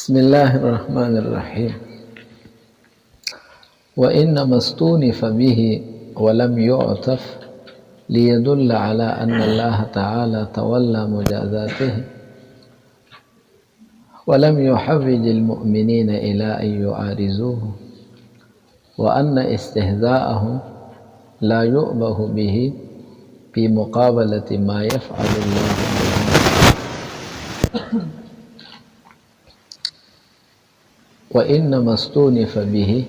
بسم الله الرحمن الرحيم. وإنما استونف به ولم يعطف ليدل على أن الله تعالى تولى مجازاته ولم يحرج المؤمنين إلى أن يعارضوه، وأن استهزاءهم لا يؤبه به في مقابلة ما يفعل الله به. وإنما استونف به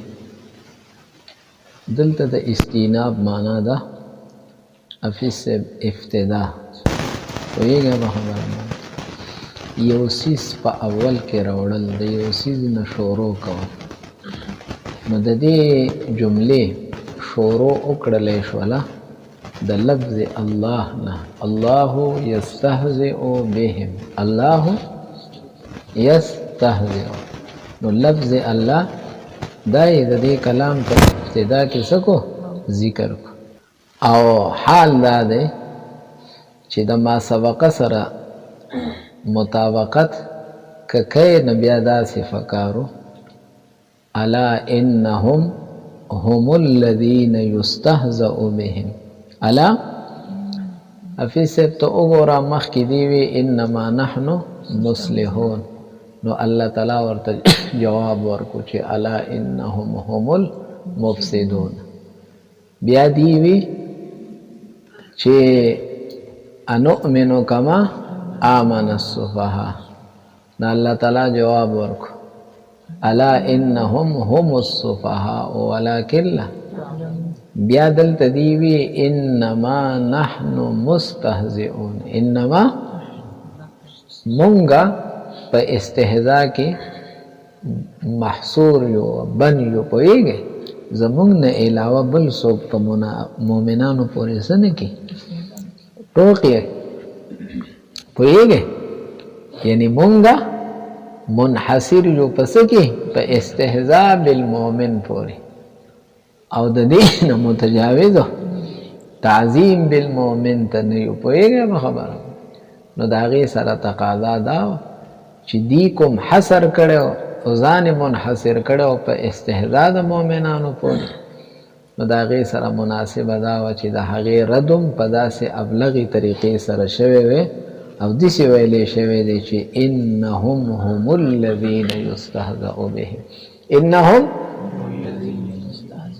دلته د استیناب معنا ده افیس ابتدا ویګه به خبره یو سیس په اول کې راوړل د یو سیس نه شروع کول، نو د دې جملې شروع وکړلې شوله د لفظ الله نه. الله یستهزئ بهم، الله یستهزئ، نو لفظ الله دای د دې کلام په ابتدا کې سکو ذکر کو، او حال دا دی چې د ما سبق سره مطابقت ککې نبی ادا صفکارو الا انهم هم الذين يستهزئ بهم. الا افي سبت وګورا مخ کې دی وی انما نحن مصلحون، نو الله تعالی ورته جواب ورکو چې الا انهم هم المفسدون. بیا دی وی چې انؤمنو کما آمن السفهاء، نو الله تعالی جواب ورکو الا انهم هم السفهاء ولكن لا. بیا دلته دی وی انما نحن مستهزئون، انما مونږه په استهزاء کې محصور یو بن یو پویږي، زمونږ نه علاوه بل څوک په مؤمنانو پورې سن کې ټوکې پویږي، یعنی مونږه منحصر یو پس کې په استهزاء بالمؤمن پورې، او د دې نه متجاوز تعظیم بالمؤمن ته نه یو پویږي خبره. نو د هغې سره تقاضا دا چې دی کوم حصر کړو او ځان منحصر کړو په استهزاء د مؤمنانو پورې، نو د هغې سره مناسبه دا وه چې د هغې ردم په داسې ابلغې طریقې سره شوی وی، او داسې ویلی شوی دی چې انهم هم الذین یستهزأ بهم، انهم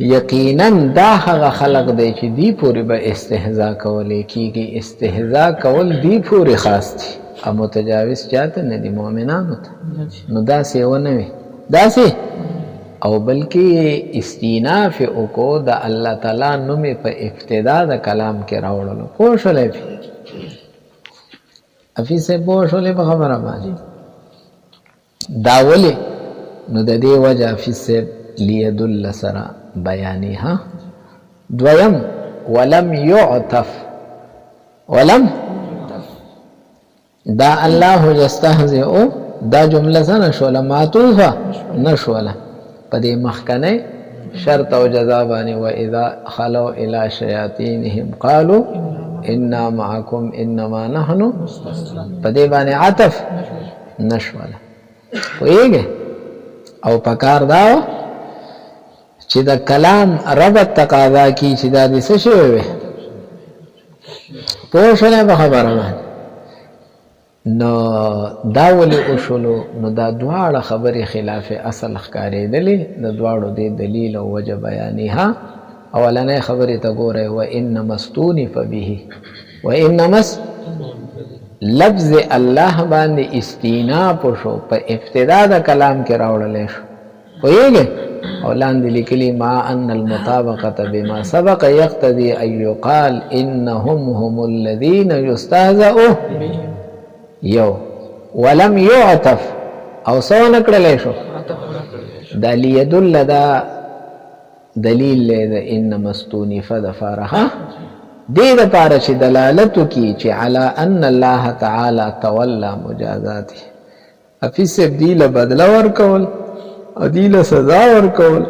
یقینا دا هغه خلق دی چې دی پورې به استهزاء کولی کېږي. استهزاء کول دی پورې خاص دی، او متجاوز چاته نه دي مؤمنانو ته. نو داسې ونه وي داسې، او بلکې استیناف وکړو د الله تعالی نوم په ابتدا د کلام کې راوړلو. پوه شولې افي صاحب؟ پوه شولې په خبره باندې؟ دا ولې؟ نو د دې وجه افي صاحب لیدل سره بیانې. ها دویم ولم يعطف، ولم دا الله یستهزئ دا جمله څنګه شوله؟ معطوفه نشوله په دې مخکنه شرط او جزا باندې. واذا خلوا الى شياطينهم قالوا انا معكم انما نحن، په دې باندې عطف نشوله ویګه. او پکار دا چې د کلام ربط تقاضا کی چې دا د څه شوی وي. پوه شولې په خبره باندې؟ نو دا ولې وشولو؟ نو دا دواړه خبرې خلاف اصل ښکارېدلې، د دواړو دې دلیل او وجه بیانې. ها اولنۍ خبرې ته ګورئ، وانما استونف به، وانما لفظ الله باندې استیناف شو، په ابتدا د کلام کې راوړلی شو پوهېږئ، او لاندې لیکلي مع ان المطابقة بما سبق يقتضي ان يقال انهم هم الذين يستهزأ یو. ولم يعطف او سو نکړلی شو دا لیدل، دا دلیل لی د انما استونف د فارها دې دپاره چې دلالت وکړي چې علی ان الله تعالی تولى مجازاته. افي صاحب دی له بدله ورکول او دی له سزا ورکول،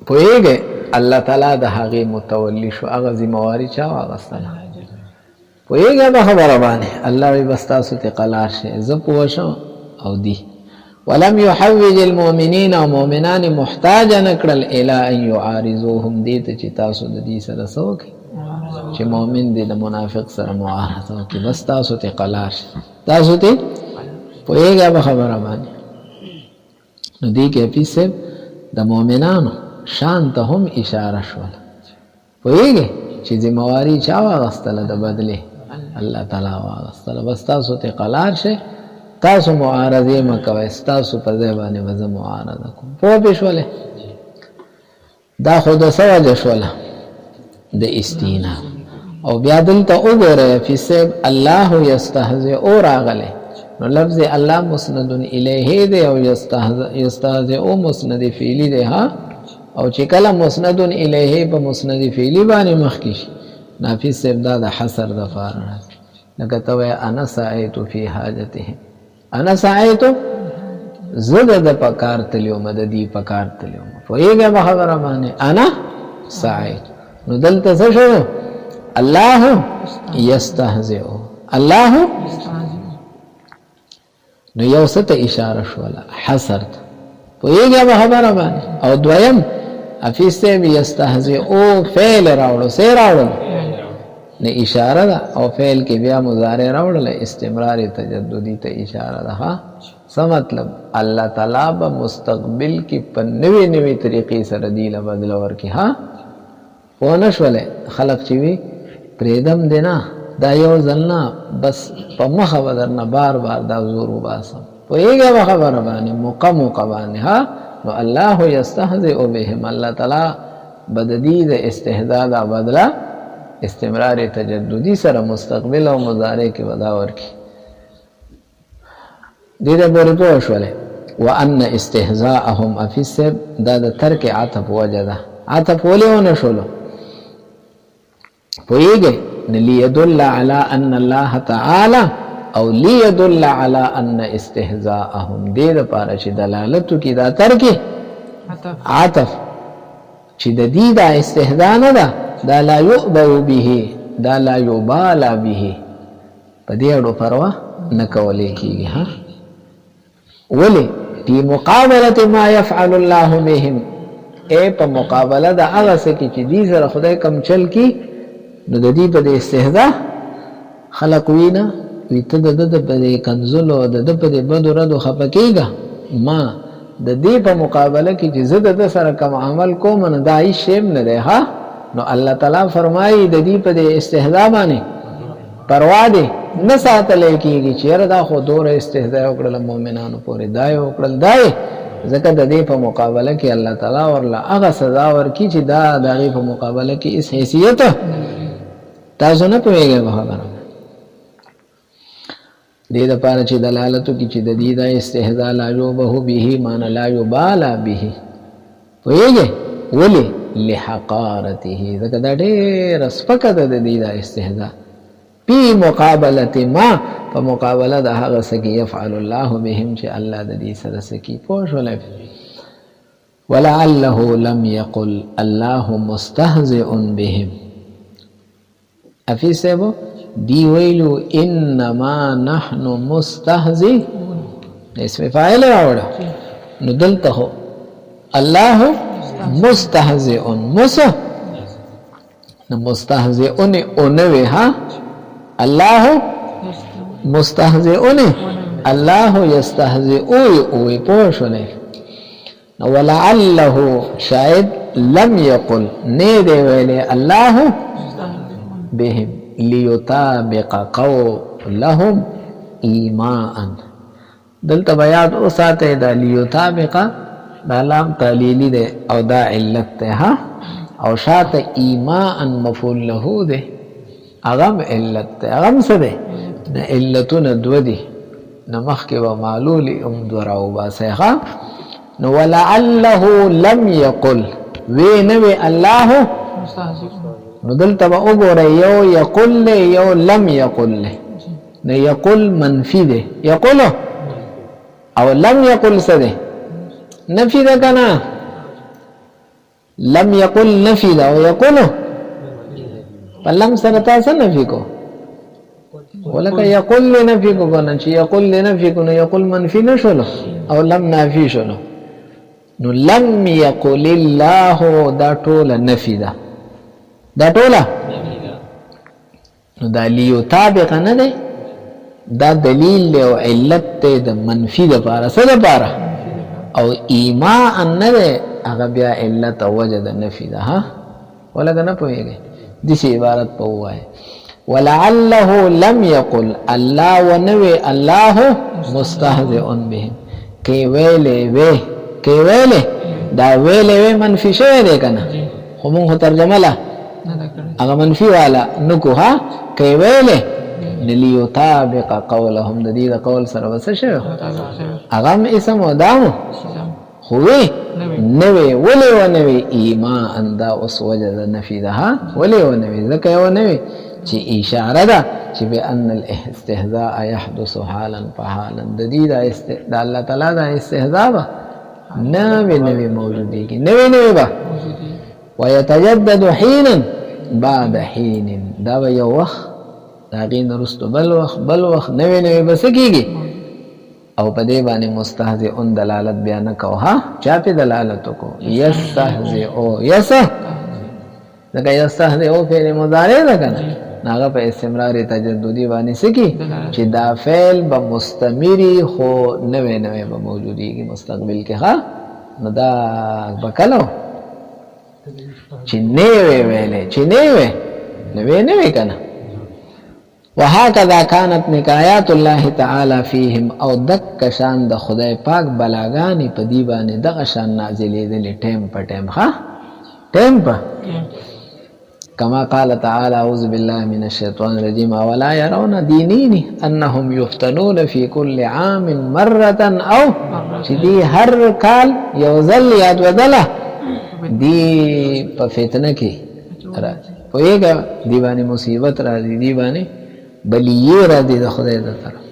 پوهېږئ الله تعالی د هغې متولی شو، هغه ذمواري چا واخیستله؟ پوهېږئ په خبره باندې؟ الله وایي بس تاسو ته قلار شئ، زه پوه شم او دی ولم يحوج المؤمنین او مؤمنان محتاج نکړل الى ان يعارضوهم دې ته چې تاسو د دې سره څه وکړئ چې مؤمن دې د منافق سره معاهده وکړي بس تاسو ته قلار شي تاسو ته پوهېږه به خبره باندې نو دې کې حفیظ صاحب د مؤمنانو شان ته هم اشاره شوله پوهېږې چې ذمواري چا واغستله د بدلې الله تعالی واغستله بس تاسو ته قلار شي تاسو معارضه مه کوئ ستاسو په ځای باندې به زه معارضه کوم پوه پې شولې دا خو د څه وجه شوله د استینا او بیا دلته وګوره حفیظ صاحب الله یستهزئ راغلی نو لفظ الله مسند الیه دی او یستهزئ مسند فعلی دی ها او چې کله مسند الیه په مسند فعلی باندې مخکې شي حفیظ صاحب دا د حصر د پاره لکه ته وایې انا سعیت فی حاجتهم انا سعیت زه د په کار تللی وم د دې په کار تللی وم پوهېږې په خبره باندې انا سعیت نو دلته څه شو الله یستهزئ الله نو یو څه ته اشاره شوله حصر ته پوهېږې په خبره باندې او دویم حفیظ صاحب یستهزئ فعل راوړو څه راوړل نه اشاره ده او فعل کې بیا مضارع راوړل استمرار تجددي ته اشاره ده ها څه مطلب الله تعالی به مستقبل کې په نوې نوې طریقې سره دی له بدل ورکي ها پوه نه شولې خلق چې وي پرېدم دی نه دا یو ځل نه بس په مخه به درنه بار بار دا زور وباسم پوهېږې په خبره باندې موقع باندې ها نو الله یستهزئ بهم الله تعالی به د دې د استهزاء دا بدله استمرار تجددی سره مستقبل او مضارع کې ودا ورکي دې د پورې پوه شولې وان استهزاءهم حفیظ صاحب دا د ترک عطف وجه ده عطف ولې ونه شولو پوهېږې ليدل على ان الله تعالى او ليدل على ان استهزاءهم دې لپاره چې دلالت کوي دا ترک عطف چې د دې دا استهزاء نه ده دا لا يؤبه به دا لا يبالى به په دې اړه پروا نه کولې کېږي ها ولې په مقابله ما يفعل الله بهم اے په مقابله د هغه څه کې چې دې سره خدای کم چل کی نو د دې په استهزاء خلق وینا وی ته د په کنزلو د په بدو ردو خپه کېږه ما د دې په مقابله کې چې زه د سره کوم عمل کوم نه دا هیڅ شی نه دی ها نو الله تعالی فرمایي د دې په استهزاء باندې پروا دې نه ساتل کېږي چې دا خو دوره استهزاء وکړل مؤمنانو پورې دای وکړل دای ځکه د دې په مقابله کې الله تعالی ورله هغه سزا ورکړي چې دا د هغې په مقابله کې هیڅ حیثیت تاسو نه پوهېږئ په خبره دې دپاره چې دلالت وکړي چې د دې دا استهزاء لا یوبه به معنی لا یبالی به پوهېږئ ولې لحقارته ځکه دا ډېره سپکه ده د دې دا استهزاء فی مقابلة ما په مقابله د هغه څه کې یفعل الله بهم چې الله د دې سره څه کوي پوه شولئ ولعله لم يقل الله مستهزئ بهم حفیظ صاحب دی ویلو انما نحن مستهزئ اسم فاعل راوړه نو دلته هو الله مستهزئ مستهزئ اونوي ها الله مستهزئ الله يستهزئ او پوه شولئ ولعله شاید لم يقل نه دی ویلې الله بهم ليطابق قولهم ایماء دلته بیان او ساته دا ليطابق دا لام تعلیلی ده او دا علت ده ها او شاته ایماء مفعول له ده اغم علت ده اغم څه ده د علتونه دو دي نمخ کې و معلول دراو باسه نو ولعله لم يقل وی نوی الله نو دلته به وګوره یو یقل له یو لم یقل له نو یقل منفی ده یقل او لم یقل څه ده نفی ده کنه لم یقل نفی ده او یقل په لم سره تاسو نفی کو ولکه یقل لنفی کو کنه چې یقل لنفی کو نو یقل منفی نشولو او لم نافی شولو نو لم یقل الله دا ټوله نفی ده دا ټوله نو دا لیطابق نه دی دا دلیل له او علت ته د منفی د پاره څه د پاره او ایما ان نه هغه بیا علت او وجه د نفی ده ها ولکه نه پوهیږي دې عبارت په وایي ولعله لم يقل الله ونوي الله مستهزئ بهم کی ویلې دا ویلې منفی شوی دی کنه خو مونږ ترجمه لا هغه منفی والا نکو ها کی ویلې ليطابق قولهم د دې قول سره وسه شوی هغه اسم ودامو خو نوی ولی ونوی ایما اندا اوس وجه د نفی ده ها ولی ونوی ځکه یو نوی چې اشاره ده چې بان الاستهزاء يحدث حالا فحالا د دې د الله تعالی د استهزاء به نوی موجودیږي نوی به ويتجدد حينا بعد حين دا به یو وخت دا غین رستو بل وخت نوی بس کیږي او په دې باندې مستهزئ دلالت بیان کوه چا په دلالت کو یستهزئ دا یستهزئ فعل مضارع ده کنه ناغه په استمرار تجددي باندې سکی چې دا فعل به مستمری خو نوې به موجوديږي مستقبل کې ها نو دا بکلو چې نوې ویلې چې نوې کنه وهكذا كانت نکایات الله تعالی فيهم او دک شان د خدای پاک بلاغانی په دی باندې دغه شان نازلې دي ټیم په ټیم ها ټیم په كما قال تعالى اعوذ بالله من الشيطان الرجيم ولا يرون دينين انهم يفتنون في كل عام مره او چې هر کال یوزل یاد ودله دی په فتنه کې راځي پوهیږي دی باندې مصیبت راځي دی باندې بلیه را دی د خدای د طرف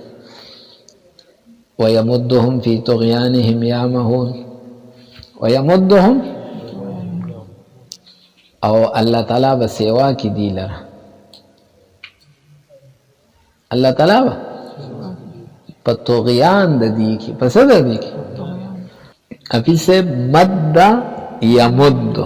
ويمدهم في طغيانهم يعمهون ويمدهم او الله تعالی به سیوا کی دی لره الله تعالی په طغیان د دی کی پس د دی کی افی سے مد یمد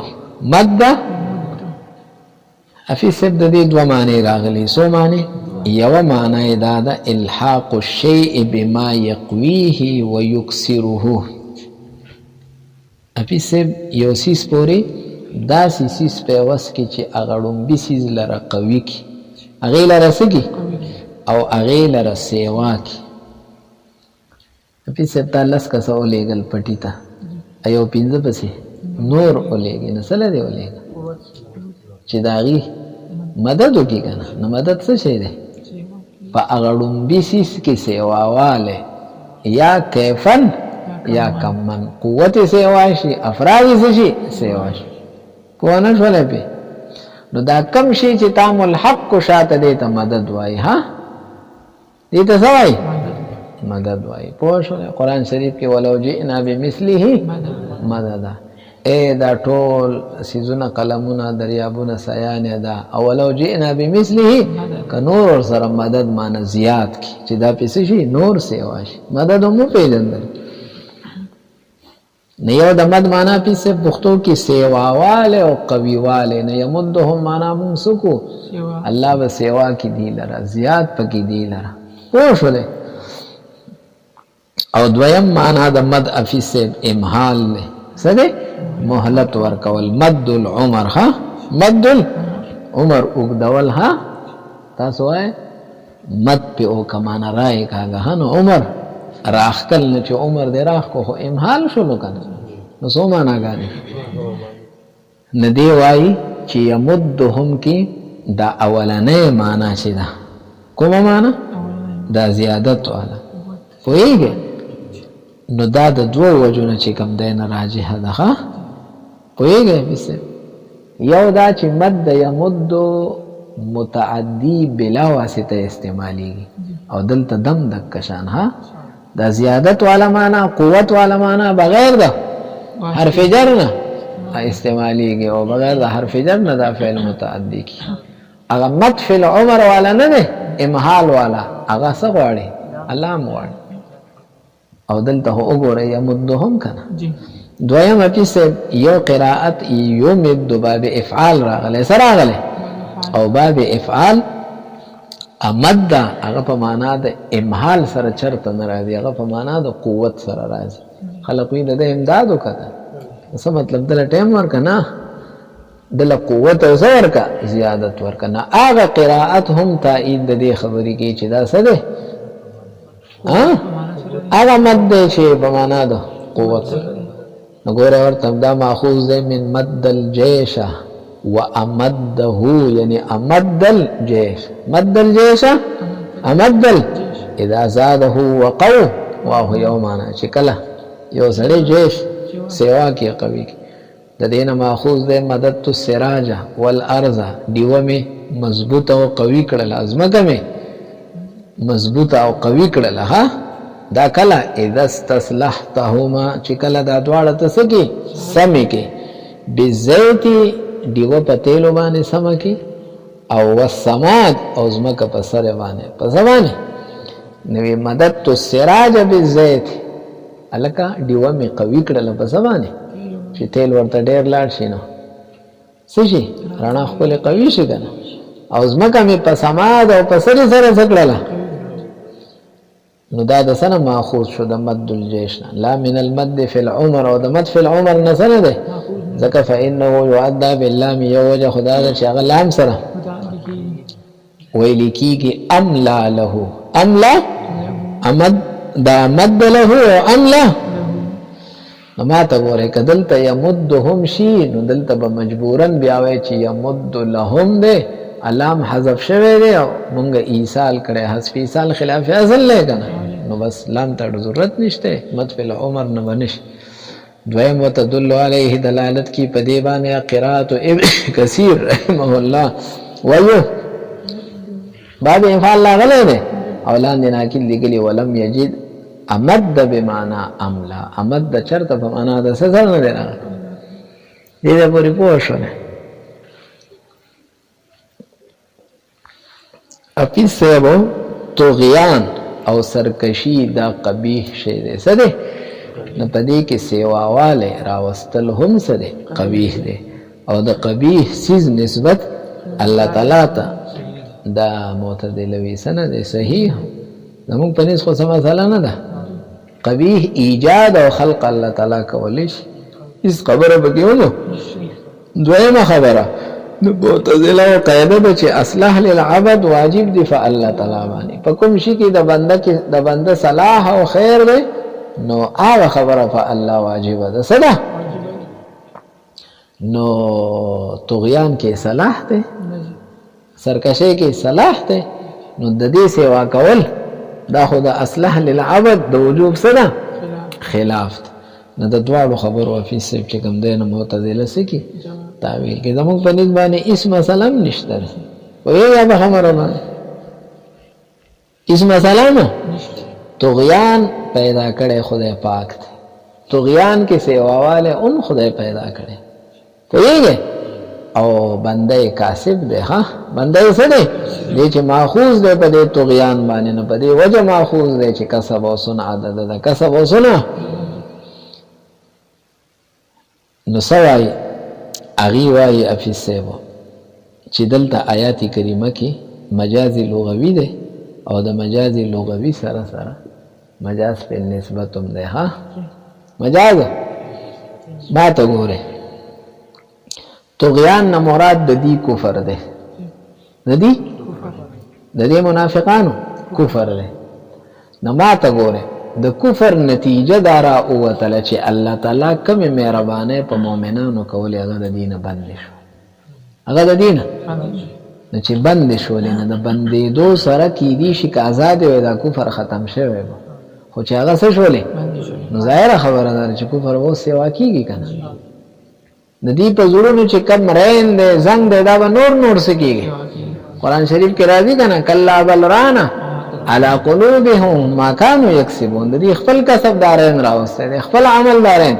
افی سے د دې دوه معنی راغلي سو معنی یو معنی دا د الحاق الشیء بما یقویه ويكسره افی سے یو سیس پوری دا سیس په وس کې چې اغړم به سیز لره قوی کی اغه لره سکی او اغه لره سیوا کی افی سے تلس کا سو لګل پټیتا ایو پینځه پسې نور ولېږي نه سره دی ولېږي چې داغي مدد وکي کنه نو مدد څه شي دی په اغړم بیسیس کې سیواواله یا کیفن یا کمن قوت سیوا شي افراد شي سیوا شي په نه شولې په نو دا کم شي چې تام الحق شاته دی ته مدد وای ها دې ته سوای مدد وای په شولې قران شریف کې ولو جئنا بمثله مدد اے دا ټول سيزونه قلمونه دریابونه سیان دا اولو جئنا بمثله کنور سره مدد مان زیات کی چې دا پیسې شي نور سیوا شي مدد مو پیژندل نه یو د مد معنا پیسې پښتو کې سیواواله او قویواله نه یمدهم معنا موسکو الله به سیوا کی دی لره زیات پکې دی لره پوښله او دویم معنا د مد افیسه امحال له سده مهلت ورکول مد العمر ها مد العمر وګدول ها تاسو وای مد په او کمانه راي کاغه نو عمر راخکل نه چې عمر دې راخ کو امحال شلو کنه نو سو معنا غاني ندی وای چې یمدهم کی دا اولنې معنا شي دا کومه معنا دا زیادت والا وایګه نو دا د دوه وجونه چې کم دین راجح ده ها پوهیږئ بس یو دا چې مد یمد متعدی بلا واسطه استعمالی او دلته دم د کشان ها دا زیادت والا معنا قوت والا معنا بغیر ده حرف جر نه استعمالی او بغیر د حرف جر نه دا فعل متعدی کی هغه مدفع العمر والا نه دی امحال والا هغه څه غواړي الله هم غواړي او دلته وګوره یمدهم کنه دویم اپیس یو قراءت یمد باب افعال راغله سره راغله او باب افعال امد هغه په معنا د امحال سره چرته نه راځي هغه په معنا د قوت سره راځي خلق وی د امداد وکړه څه مطلب دل ټیم ورکنه دل قوت او ورکا زیادت ورکا نه هغه قراءت هم تایید د دې خبرې کې چې دا څه ده هغه مد چې په معنا د قوت وګوره ورته دا ماخوذ ده من مد الجيش وامده یعنی امد الجيش مد الجيش امد اذا زاده وقو وهو يومانا چې کله یو سړی جيش سیوا کې قوي د دینه ماخوذ ده مدد السراج والارض دیو می مضبوط او قوي کړل ازمکه می مضبوط او قوي کړل ها دا کله اذا استصلحتهما چې کله دا دواړه تسکی سمې کې بزيت دیو په تیلو باندې سم کې او والسماد او ازمکه په سره باندې په زمانه نوې مدد السراج بالزيت الکه دیو می قوي کړل په زمانه چې تیل ورته ډیر لاړ شي نو څه شي رڼا خپل قوي شي کنه او ځمکه مې په سماد او په سره سره څکړله نو دا د سنه ماخوذ شو د مد الجيش لا من المد في العمر او د مد في العمر نه سره ده ځکه فانه يؤدى باللام يوجه خدای چې هغه لام سره ویل کیږي املا له املا امد دا مد له املا ما ته ګوره کدلته یمدهم شي نو دلته به مجبورن بیا وای چې یمد لهم ده علام حذف شوی دی او مونږ ایصال کړي حذف ایصال خلاف اصل نه کنه نو بس لام ته ضرورت نشته مدفل عمر نه ونش دویم وتدل علیه دلالت کی پدی باندې قرات ابن کثیر رحمه الله وایو بعد افعال لاغله ده اولان دینا کې لګلی ولم یجد امد بمعنى املا امد چرته په معنا د سزا نه دی راغلی دې پوری پوه شو نه اپیسبو طغیان او سرکشی دا قبیح شی دی څه دی نو پدې کې سیواواله راوستل هم څه دی قبیح دی او د قبیح سیز نسبت الله تعالی ته دا معتدل وی سند دی صحیح زموږ په نس خو څه مسله نه ده قبیح ایجاد او خلق الله تعالی کولی شي اس خبره بګیونو دویمه خبره د معتزله قاعده ده چې اصلاح للعبد واجب دی فالله تعالی باندې په کوم شي کې د بنده صلاح او خیر دی نو هغه خبره فالله واجب ده صدا نو طغیان کې صلاح دی سرکشی کې صلاح دی نو د دې سیوا کول دا خو د اصلح للعبد د وجوب صدا خلاف نه د دواړو خبرو افیس چې کوم دی نو معتزله سکی تعویل کې زموږ په نسبت باندې اسم سلام نشته وایي به خبره باندې اسم سلام طغیان پیدا کړي خدای پاک ته طغیان کې سیواواله اون خدای پیدا کړي کویږي او بنده کاسب دی ها بنده څه دی دې چې ماخوذ دی په دې طغیان باندې نه په دې وجه ماخوذ دی چې کسب او صنع د کسب او صنع نو سوای اغي وای افیسبو چې دلته آیات کریمه کې مجازي لغوي دی او د مجازي لغوي سره سره مجاز په نسبت هم ده ها مجاز ما ته ګوره طغیان نه مراد د دې کفر ده د دې منافقانو کفر ده نه ما ته ګوره د کفر نتیجه دارا او تعالی چې الله تعالی کوم مهربانه په مؤمنانو کولې هغه د دینه باندې شو هغه د دینه نه چې باندې شو نه د باندې دو سره کې دي شي که آزاد وي دا کفر ختم شوی خو چې هغه څه شولې نو ظاهر خبره ده چې کفر وو سیوا کیږي کنه د دې په زړونو چې کم رین دې زنګ دې دا به نور سکیږي قرآن شریف کې راځي کنه کلا بل رانا على قلوبهم ما كانوا يكسبون دې خپل کسب دارین راوسته دې خپل عمل دارین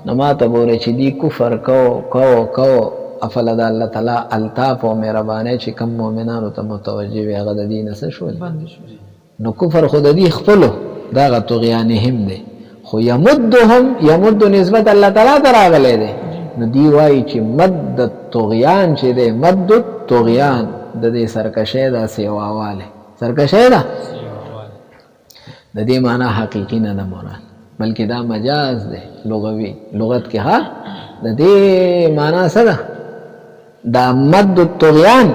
نو ما ته بوره چې دې کفر کو افلا د الله تعالی الطاف او مهرباني چې کم مؤمنانو ته متوجه وي هغه د دین څخه شول نو کفر خود دې خپل دا طغیانهم دی خو یمد نسبت الله تعالی ته راغلی دی نو دی وایي چې مد الطغیان چې دی مد الطغیان د دې سرکشه دا سیواواله سرکشه دا د دې معنی حقیقی نه مراد بلکې دا مجاز دی لغوي لغت کې ها د دې معنی څه ده دا مد الطغیان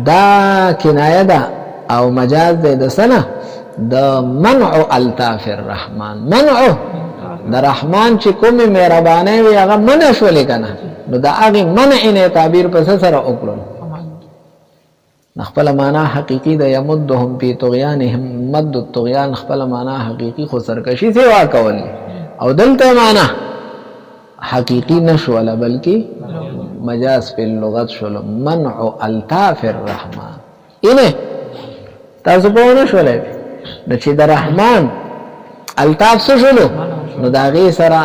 دا کنایه ده او مجاز دی د سنه د منع الطاف الرحمن منع د رحمان چې کومه مهرباني وي هغه منع شولې کنه نو دا هغه منع نه تعبیر په سره وکړو خپل معنا حقيقي د يمدهم في طغيانهم مد الطغيان خپل معنا حقيقي خو سرکشي سیوا کول او دلته معنا حقيقي نشوله بلکې مجاز په لغت شول منع الطاف الرحمن اینه تاسو په ونه شولې د چې د رحمان الطاف څه شولو نو دا غي سره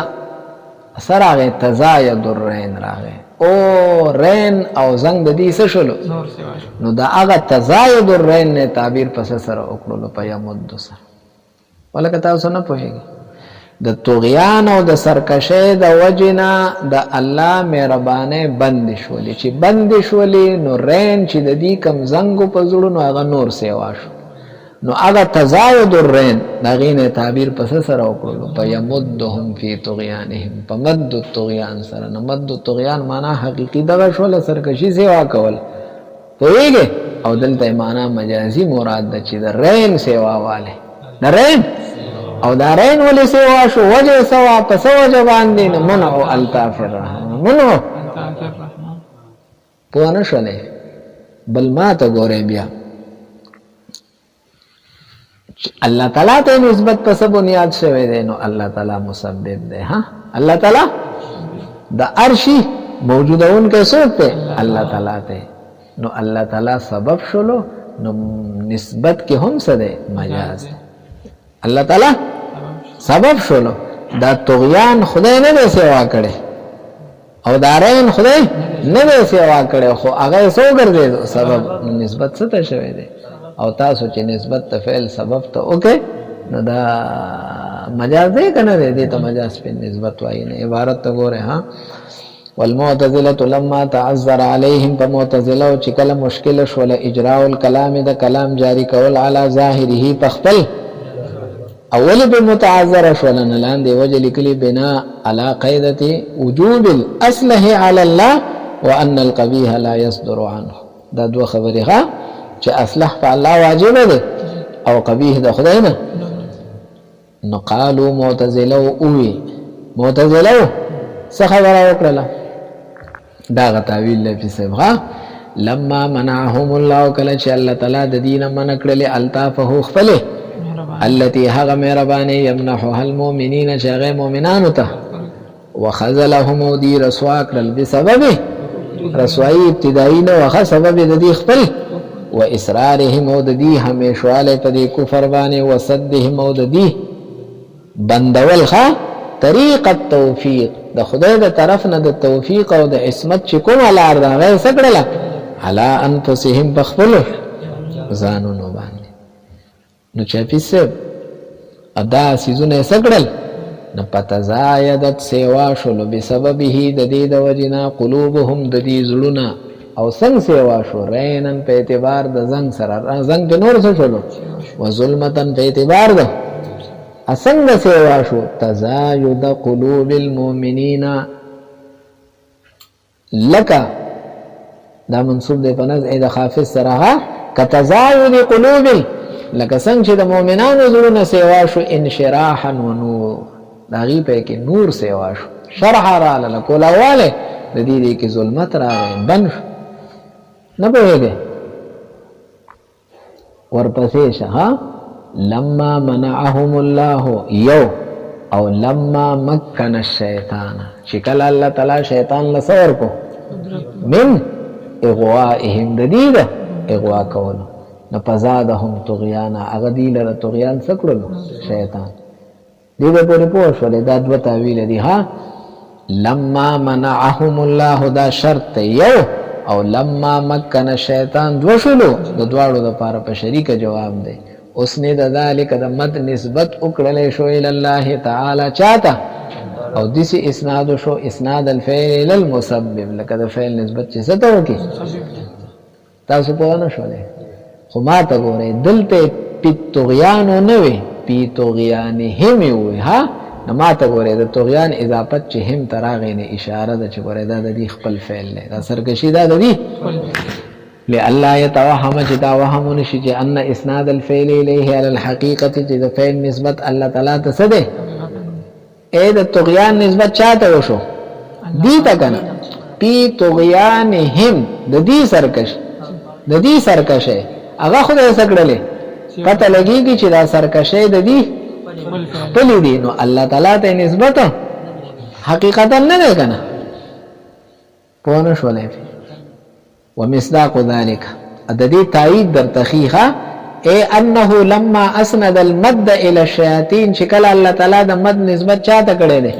غي تزايد الرين راغی او رین او زنگ د دې څه شولو نو دا هغه تزايد الرين نه تعبیر پس سره وکړو په یمد سره ولکه تاسو نه پوهیږئ د طغیان او د سرکشه د وجنا د الله مهربانه بند شولې چې بند شولې نو رین چې د دې کم زنګ په زړه نو هغه نور سیوا شو نو هغه تزايد الرين دا غینه تعبیر پس سره وکړو په یمدهم فی طغیانهم په مد الطغیان سره نو مد الطغیان معنا حقیقی دغه شول سرکشي سیوا کول پوهیږئ او دلته معنا مجازي مراد ده چې د رین سیوا والے د رین او دا رین ولې سیوا شو وجه سوا په سوجه باندې منع الطاف الرحمن منع په نه شولې بل ما ته ګورې بیا الله تعالی ته نسبت په څه بنیاد شوی دی نو الله تعالی مسبب دی ها الله تعالی د عرشی موجودون کې څوک دی الله تعالی ته نو الله تعالی سبب شولو نو نسبت کې هم څه دی مجاز الله تعالی سبب شولو دا طغیان خدای نه دی سیوا کړي او دارین خدای نه دی سیوا کړي خو هغه څو ګرځي سبب نسبت څه ته شوی دی او تاسو چې نسبت ته فعل سبب ته اوکې نو دا مجاز دی کنه دی ته مجاز په نسبت وایي نه عبارت ته ګوره ها والمعتزله لما تعذر عليهم فمعتزله چې کله مشکل شول اجراء الكلام د کلام جاری کول علی ظاهره تخپل اول به متعذر شول نه لاندې وجه لیکلي بنا علی قاعده وجوب الاصله على الله وان القبيح لا يصدر عنه دا دوه خبرې ها چې اصلح په الله واجب دی او قبیح د خدای نه نو قالو معتزله اوی معتزله څه خبره وکړه دا غتاویل لفظ سبغه لما منعهم الله کله چې الله تعالی د دینه من کړل الطافه خپل التي هغه مهرباني يمنحها المؤمنين چې هغه مؤمنانو ته وخذلهم دي رسوا کړل بسبب رسوایی ابتدایي نه وخه سبب د دې خپل و اصرارهم او د دې همیشواله په دې کفر باندې وصدهم او د دې بندول ښه طریق التوفیق د خدای د طرف نه د توفیق او د عصمت چې کومه لار ده هغه سکړله علی انفسهم بخپل ځانونو باندې نو چې پیسه ادا سيزونه سکړل نو پتزایدت سیوا شلو بسببه د دې د وجنا قلوبهم د دې زړونه او څنګه سیوا شو رینن په اعتبار د زنګ سره زنګ په نور څه شلو و ظلمتن په اعتبار ده څنګه سیوا شو تزاید قلوب المؤمنین لکه دا منصوب دی په نزع د خافض سره کتزاید قلوب لکه څنګه چې د مؤمنانو زړونه سیوا شو انشراحا و نور داغي په کې نور سیوا شو شرح را لکولاواله د دې کې ظلمت راغی بن نه پوهیږي ورپسې شه لما منعهم الله یو او لما مکن الشیطان چې کله الله تعالی شیطان لسور کو من اغوائهم د دې ده اغوا کول نو فزادهم طغیانا هغه دی له طغیان سکړو شیطان دې په پوره پوه شو دا دوه تعویل دي ها لما منعهم الله دا شرط یو او لما مکن الشیطان دو شلو د دواړو د پاره په شریک جواب دی. اوس نه د ذالک د مد نسبت وکړلې شو ال الله تعالی چاته او دسی اسناد شو اسناد الفعل الى المسبب لکه د فعل نسبت چې څه ته وکي تاسو په نه شولې خو ما ته ګورې دلته پیتوغیانو نه وي پیتوغیانهم وي ها ما ته ګورې د توغیان اضافت چې هم تراغې نه اشاره ده چې ګورې دا د دې خپل فعل نه دا سرکشي دا د دې لئلا يتوهم چې دا وهم نشي چې ان اسناد الفعل الیه علی الحقیقه چې د فعل نسبت الله تعالی ته څه ده اې د توغیان نسبت چاته وشو دې ته کنه پی توغیانهم د دې سرکشه هغه خدای سکړلې پته لګیږي چې دا سرکشه د دې خپلی دی نو الله تعالی ته نسبت حقیقتا نه ده کنه پونه شولې ومصداق ذلك د دې تایید در تخیخه اي انه لما اسند المد الى الشياطين شکل الله تعالی د مد نسبت چاته کړي دي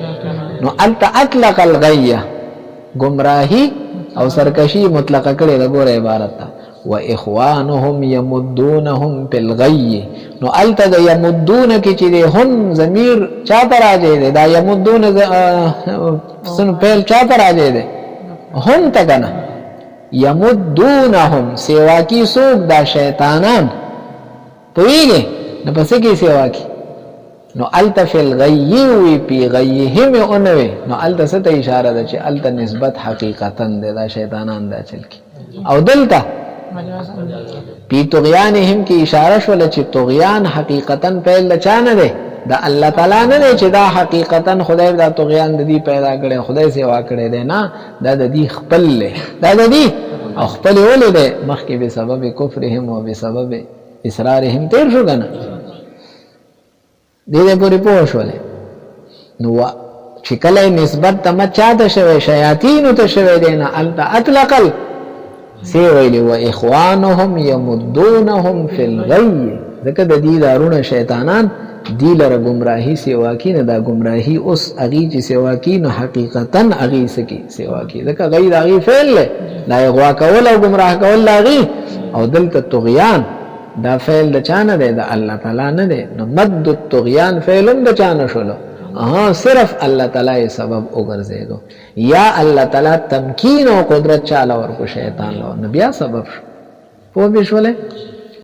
نو انت اطلق الغيه گمراهی او سرکشی مطلقه کړي د ګوره عبارت ته واخوانهم يمدونهم بالغي نو الته د يمدون کی چې هم ضمیر چاته راځي دی دا يمدون سن پیل چاته راځي دی هم ته کنه يمدونهم سیوا کی سوق دا شیطانان پویږي نو پس کی سیوا کی نو الته فل غي وی پی غيهم اونوي نو الته ست اشاره ده چې الته نسبت حقیقتا ده دا شیطانان دا چل کی او دلته پی طغیانهم کی اشاره شول چې طغیان حقیقتا پیل چانه ده دا الله تعالی نه دی چې دا حقیقتا خدای دا طغیان د دې پیدا کړي خدای سیوا کړي دی نه دا د دې خپل له دا د دې او خپل ولې ده مخکې به سبب کفرهم او به سبب اصرارهم تیر شو کنه دې پوری پوه شولې نو چې کله نسبت تم چاته شوی شیاطین ته شوی دی نه انت اطلقل سی ویلی و اخوانهم یمدونهم فی الغی ذکر دا دی دارون شیطانان دی لر گمراهی سیواکی نه دا گمراهی اس اغی چی سیواکی نه حقیقتا اغی سکی سیواکی ذکر غی دا اغی فعل لے لا اغوا کول او گمراه کول اغی او دلتا تغیان دا فعل دا چانا دے دا اللہ تعالی نه دے نو مد التغیان فعلن دا چانا شلو صرف اللہ تعالی سبب اگرزے دو یا اللہ تعالی تمکین و قدرت چالا ورکو شیطان لو نبیا سبب شو پو بشولے